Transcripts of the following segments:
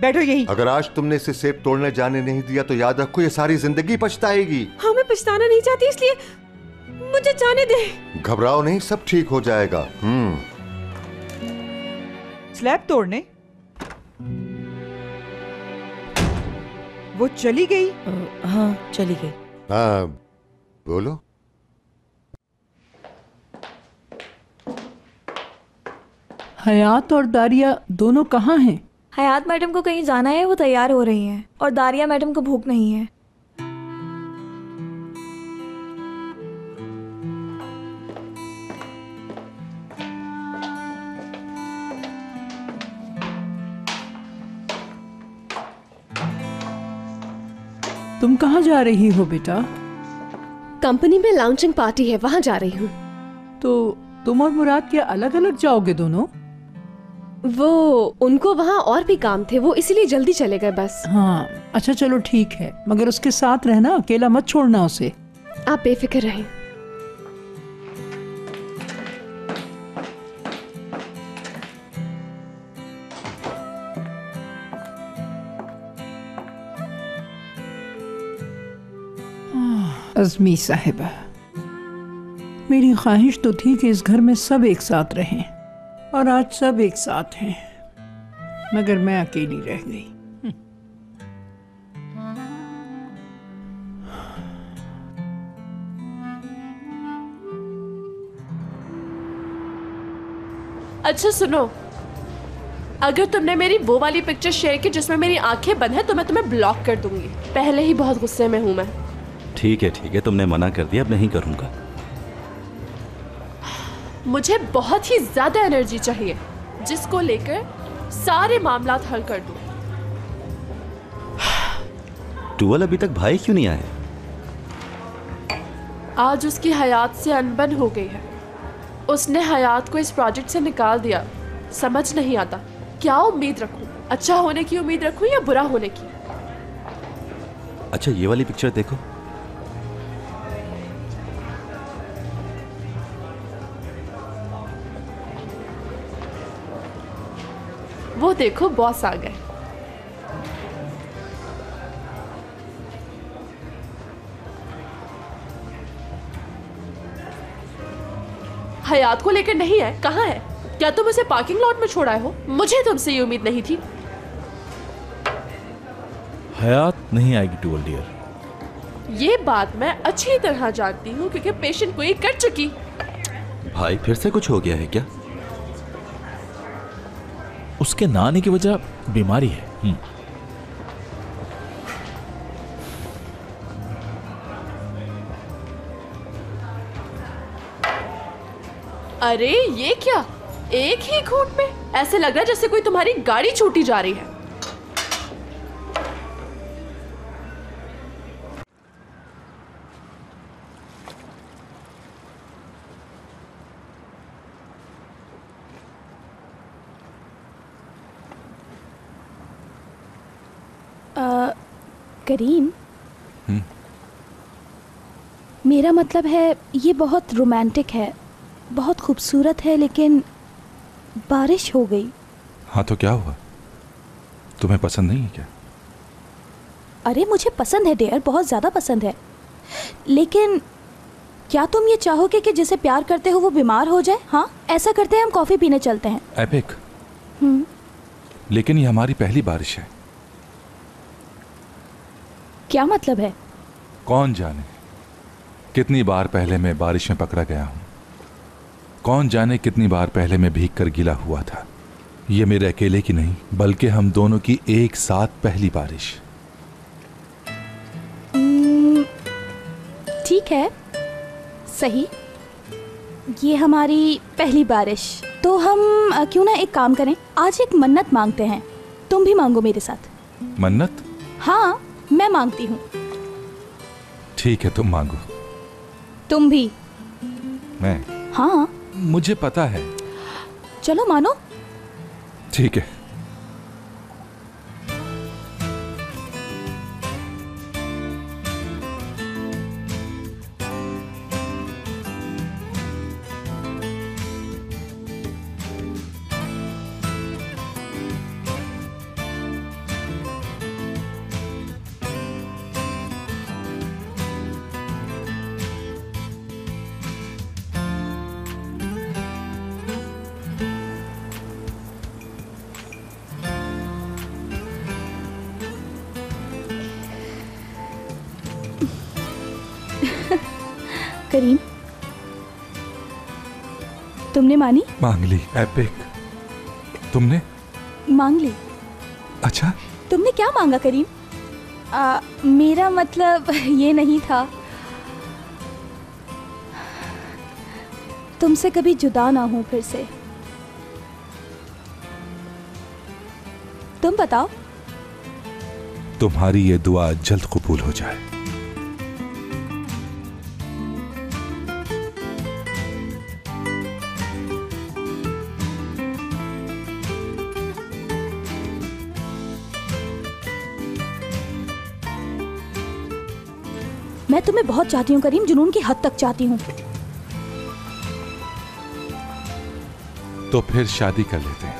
बैठो यहीं। अगर आज तुमने इसे सेब तोड़ने जाने नहीं दिया तो याद रखो ये सारी जिंदगी पछताएगी। हाँ, मैं पछताना नहीं चाहती, इसलिए मुझे जाने दे। घबराओ नहीं, सब ठीक हो जाएगा। स्लैब तोड़ने? वो चली गई? हाँ, चली गई। हाँ, बोलो। हयात और दारिया दोनों कहाँ हैं? हयात मैडम को कहीं जाना है, वो तैयार हो रही हैं, और दारिया मैडम को भूख नहीं है। तुम कहाँ जा रही हो बेटा? कंपनी में लॉन्चिंग पार्टी है, वहाँ जा रही हूँ। तो तुम और मुराद क्या अलग अलग जाओगे दोनों? वो उनको वहाँ और भी काम थे, वो इसीलिए जल्दी चले गए बस। हाँ, अच्छा चलो ठीक है, मगर उसके साथ रहना, अकेला मत छोड़ना उसे। आप बेफिक्र रहें। अज़मी साहिबा, मेरी ख्वाहिश तो थी कि इस घर में सब एक साथ रहें, और आज सब एक साथ हैं, मगर मैं अकेली रह गई। अच्छा सुनो, अगर तुमने मेरी वो वाली पिक्चर शेयर की जिसमें मेरी आंखें बंद है तो मैं तुम्हें ब्लॉक कर दूंगी। पहले ही बहुत गुस्से में हूं मैं। ठीक है, तुमने मना कर दिया, अब नहीं करूंगा। मुझे बहुत ही ज्यादा एनर्जी चाहिए जिसको लेकर सारे मामलात हल कर दूं। टूवल अभी तक भाई क्यों नहीं आए? आज उसकी हयात से अनबन हो गई है। उसने हयात को इस प्रोजेक्ट से निकाल दिया। समझ नहीं आता क्या उम्मीद रखूं, अच्छा होने की उम्मीद रखूं या बुरा होने की। अच्छा, ये वाली पिक्चर देखो। वो देखो, बॉस आ गए। हयात को लेकर नहीं है? कहाँ है? क्या तुम उसे पार्किंग लॉट में छोड़ आए हो? मुझे तुमसे ये उम्मीद नहीं थी। हयात नहीं आएगी टूवल डियर। ये बात मैं अच्छी तरह जानती हूँ क्योंकि पेशेंट को ही कर चुकी। भाई फिर से कुछ हो गया है क्या? उसके ना आने की वजह बीमारी है। अरे ये क्या, एक ही घूंट में? ऐसे लग रहा है जैसे कोई तुम्हारी गाड़ी छूटी जा रही है। करीम, मेरा मतलब है ये बहुत रोमांटिक है, बहुत खूबसूरत है, लेकिन बारिश हो गई। हाँ तो क्या हुआ? तुम्हें पसंद नहीं है क्या? अरे मुझे पसंद है डियर, बहुत ज़्यादा पसंद है, लेकिन क्या तुम ये चाहोगे कि जिसे प्यार करते हो वो बीमार हो जाए? हाँ, ऐसा करते हैं, हम कॉफ़ी पीने चलते हैं। एपिक, लेकिन ये हमारी पहली बारिश है। क्या मतलब है? कौन जाने कितनी बार पहले मैं बारिश में पकड़ा गया हूं, कौन जाने कितनी बार पहले मैं भीग कर गीला हुआ था। ये मेरे अकेले की नहीं बल्कि हम दोनों की एक साथ पहली बारिश। ठीक है, सही, ये हमारी पहली बारिश। तो हम क्यों ना एक काम करें, आज एक मन्नत मांगते हैं। तुम भी मांगो मेरे साथ। मन्नत? हाँ, मैं मांगती हूँ। ठीक है, तुम मांगो। तुम भी? मैं? हाँ, मुझे पता है। चलो मानो। ठीक है। करीम, तुमने मानी? मांग ली। एपिक, तुमने मांग ली। अच्छा, तुमने क्या मांगा करीम? मेरा मतलब ये नहीं था, तुमसे कभी जुदा ना हूं फिर से। तुम बताओ। तुम्हारी ये दुआ जल्द कबूल हो जाए। मैं तुम्हें बहुत चाहती हूँ करीम, जुनून की हद तक चाहती हूँ। तो फिर शादी कर लेते हैं।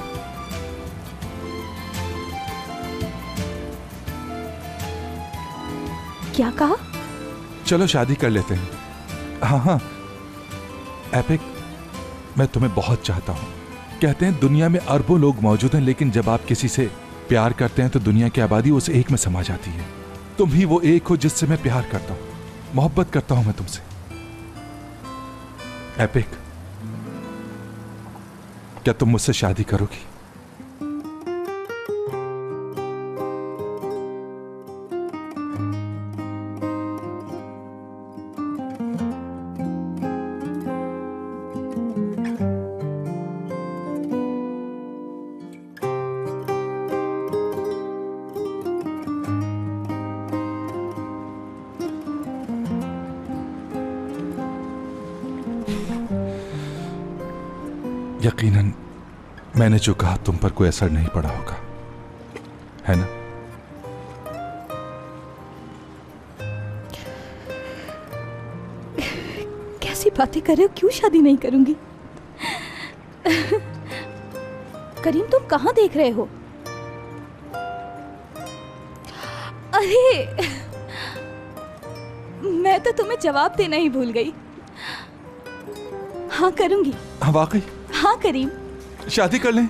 क्या कहा? चलो शादी कर लेते हैं। हाँ हाँ एपिक, मैं तुम्हें बहुत चाहता हूं। कहते हैं दुनिया में अरबों लोग मौजूद हैं, लेकिन जब आप किसी से प्यार करते हैं तो दुनिया की आबादी उस एक में समा जाती है। तुम ही वो एक हो जिससे मैं प्यार करता हूं, मोहब्बत करता हूं मैं तुमसे। एपिक, क्या तुम मुझसे शादी करोगी? यकीनन मैंने जो कहा तुम पर कोई असर नहीं पड़ा होगा, है ना? कैसी बातें कर रहे हो? क्यों शादी नहीं करूंगी? करीम, तुम कहां देख रहे हो? अरे मैं तो तुम्हें जवाब देना ही भूल गई। हाँ करूंगी। हाँ वाकई? हाँ करीम। शादी कर लें?